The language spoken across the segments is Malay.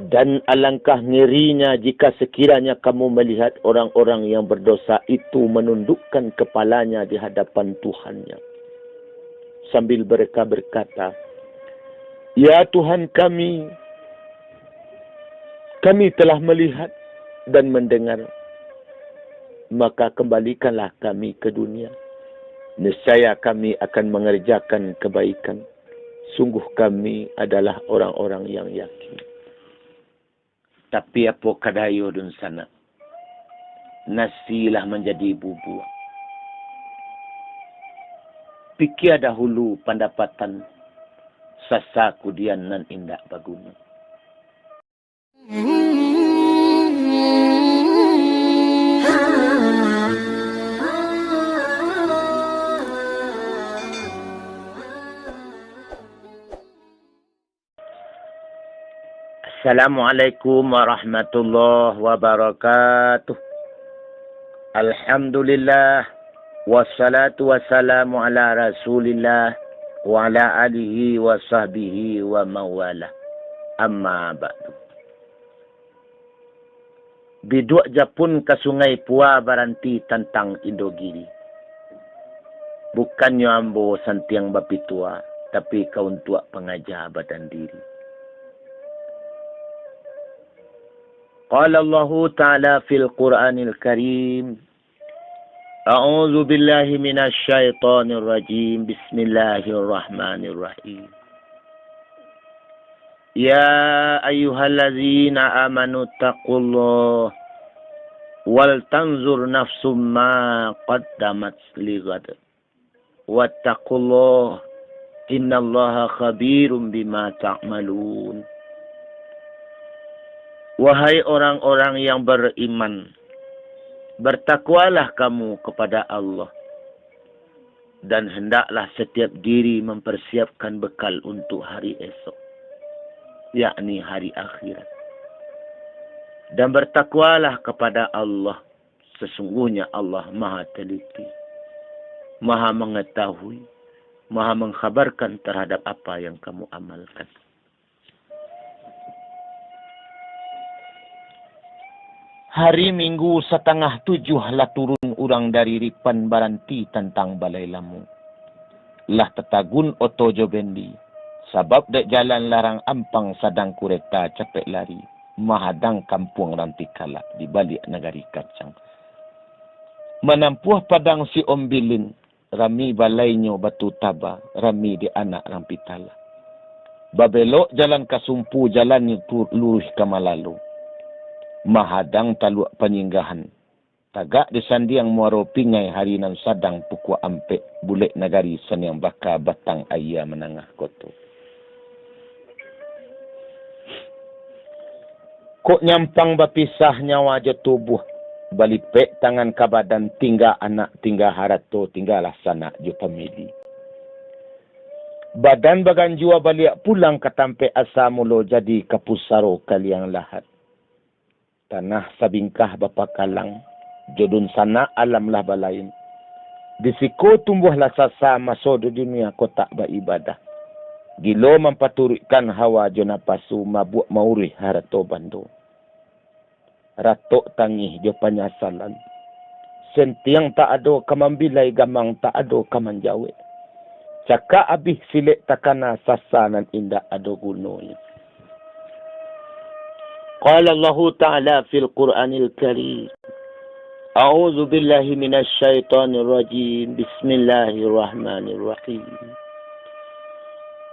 Dan alangkah ngerinya jika sekiranya kamu melihat orang-orang yang berdosa itu menundukkan kepalanya di hadapan Tuhannya. Sambil mereka berkata, "Ya Tuhan kami telah melihat dan mendengar. Maka kembalikanlah kami ke dunia. Nescaya kami akan mengerjakan kebaikan. Sungguh kami adalah orang-orang yang yakin." Tapi apa kadayo dun sana? Nasilah menjadi bubur. Pikir dahulu pendapatan sasa kudian nan indak baguna. Assalamualaikum warahmatullahi wabarakatuh. Alhamdulillah. Wassalatu wassalamu ala rasulillah. Wa ala alihi wa sahbihi wa mawala. Amma ba'du. Biduk Japun ke Sungai Pua baranti tentang Indogiri. Bukannya ambo santiang bapitua, tapi kaun tua pengajar badan diri. Qala Allah Ta'ala fil Qur'anil Karim. A'udzu billahi minasy syaithanir rajim. Bismillahirrahmanirrahim. Ya ayyuhallazina amanu taqullaha wal tanzur nafsum ma qaddamat lighad. Wattaqullaha innallaha khabirum bima ta'malun. Wahai orang-orang yang beriman, bertakwalah kamu kepada Allah. Dan hendaklah setiap diri mempersiapkan bekal untuk hari esok, yakni hari akhirat. Dan bertakwalah kepada Allah. Sesungguhnya Allah Maha Teliti, Maha Mengetahui, Maha Mengkhabarkan terhadap apa yang kamu amalkan. Hari Minggu 6:30 lah turun urang dari Ripan baranti tentang Balai Lamu. Lah tetagun otojo bendi. Sebab dek jalan larang ampang sadang kureta capek lari. Mahadang kampung Rantikala di balik negari kacang. Menampuh padang si Ombilin. Rami balainyo batu taba. Rami di anak Rampitala. Babelok jalan kasumpu jalan lurus ke Malalu. Mahadang taluk penyinggahan. Tagak disandiang muaro pingai harinan sadang pukua ampek bulek nagari seniang baka batang ayah menangah koto. Kok nyampang bapisah nyawa je tubuh. Balipek tangan ka badan tinggal anak tinggal harato tinggalah sanak je pemili. Badan bagan jua balik pulang ke tampe asa mulo jadi kapusaro kaliang lahat. Tanah sabingkah bapa kalang, jodun sana alam lah balain. Disiko tumbuhlah sasa masuk di dunia kotak beribadah. Gilo mempaturikkan hawa jona pasu mabuk maurih harato bando. Ratok tangih jo penyasalan. Sentiang tak ado kamambilai gamang tak ado kamanjawe. Caka abih silik takana sasa nan indah ado gunonya. قال الله تعالى في القرآن الكريم أعوذ بالله من الشيطان الرجيم بسم الله الرحمن الرحيم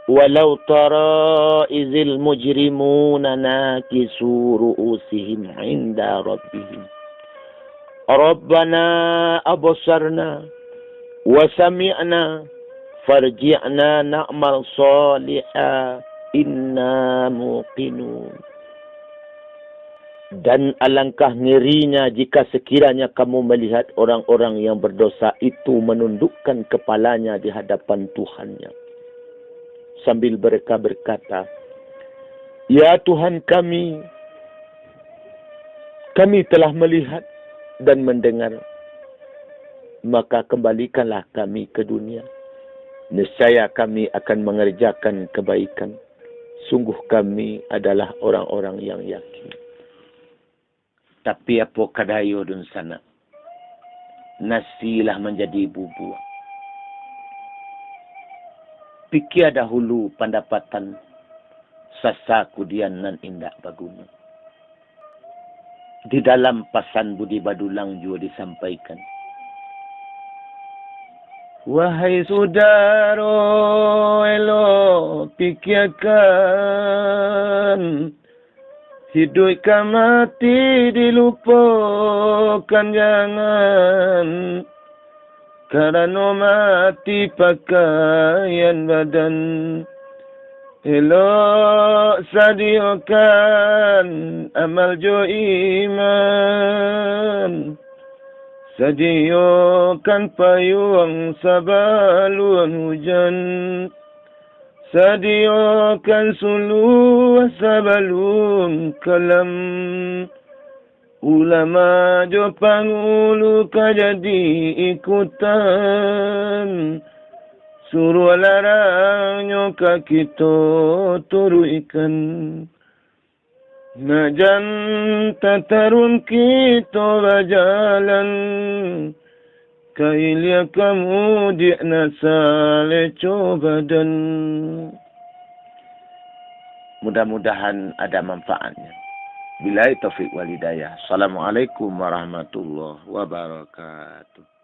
ولو ترى إذ المجرمون ناكسوا رؤوسهم عند ربهم ربنا أبصرنا وسمعنا فارجعنا نعمل صالحا إنا موقنون. Dan alangkah ngerinya jika sekiranya kamu melihat orang-orang yang berdosa itu menundukkan kepalanya di hadapan Tuhannya. Sambil mereka berkata, "Ya Tuhan kami telah melihat dan mendengar. Maka kembalikanlah kami ke dunia. Nescaya kami akan mengerjakan kebaikan. Sungguh kami adalah orang-orang yang yakin. Tapi apa kadayo dun sana? Nasilah menjadi bubur. Pikir dahulu pendapatan sasa kudian nan indak baguna. Di dalam pasan Budi Badulang juga disampaikan. Wahai saudara, elok pikirkan. Hidup ke mati dilupakan jangan. Kerana mati pakaian badan. Elok sadiakan amal jo iman. Sadiakan payung sabaluan hujan. Sadiakan suluh sabalun kalam. Ulama jo pangulu kajadi ikutan. Suruh larangnya ka kita turu ikan. Najan tatarun kita berjalan. Kailia kamu di nasale cobadan. Mudah-mudahan ada manfaatnya. Billahi taufiq wal hidayah. Assalamualaikum warahmatullahi wabarakatuh.